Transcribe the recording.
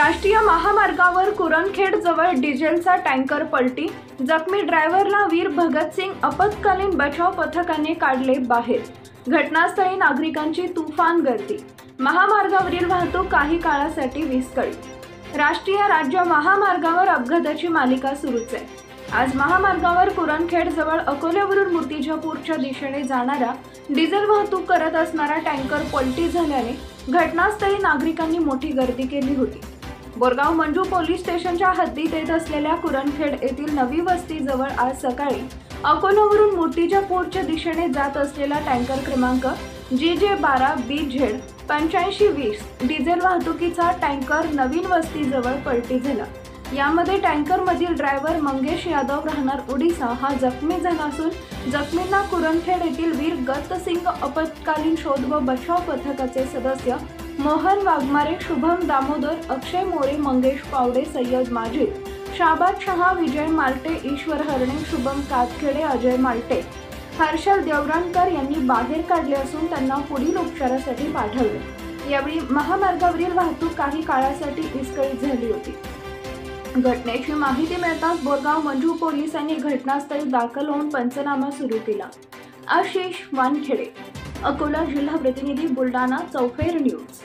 राष्ट्रीय महामार्गावर कुरणखेड जवळ डिझेलचा टँकर पलटी, जखमी ड्रायव्हरला वीर भगतसिंग आपत्कालीन बचाव पथकाने काढले बाहेर। घटनास्थळी नागरिकांची तुफान गर्दी, महामार्गावरील वाहतूक काही काळासाठी विस्कळीत। राष्ट्रीय राज्य महामार्गावर अपघाताची मालिका सुरूच आहे। आज महामार्गावर कुरणखेड जवळ अकोल्यावरून मूर्तिजापूरच्या दिशेने जाणारा डिझेल वाहतूक करत असणारा टँकर पलटी झाल्याने घटनास्थळी नागरिकांनी मोठी गर्दी केली होती। बोरगाव मंजू पोलीस स्टेशनच्या हद्दीत येत असलेल्या कुरणखेड येथील नवी वस्ती जवळ आज सकाळी अकोल्यावरून मूर्तिजापूरच्या दिशेने जात असलेला टँकर क्रमांक GJ12BZ 8520 डिझेल वाहतुकीचा टँकर नवीन वस्ती जवळ पलटी झाला। यामध्ये टँकरमधील ड्रायव्हर मंगेश यादव राहणार ओडिसा हा जखमी झाला असून जखमींना कुरणखेड येथील वीर गतसिंग आपत्कालीन शोध व बचाव पथकाचे सदस्य मोहन वाघमारे, शुभम दामोदर, अक्षय मोरे, मंगेश पावडे, सय्यद माजिद, शाबाद शहा, विजय माल्टे, ईश्वर हरणे, शुभम कातखेडे, अजय माल्टे, हर्षल देवरणकर यांनी बाहेर काढले असून त्यांना पुढील उपचारासाठी पाठवले। यावेळी महामार्गावरील वाहतूक काही काळासाठी विस्कळीत झाली होती। घटनेची माहिती मिळताच बोरगाव मंजू पोलिसांनी घटनास्थळी दाखल होऊन पंचनामा सुरू केला। आशिष वानखेडे, अकोला जिल्हा प्रतिनिधी, बुलढाणा, चौफेर न्यूज।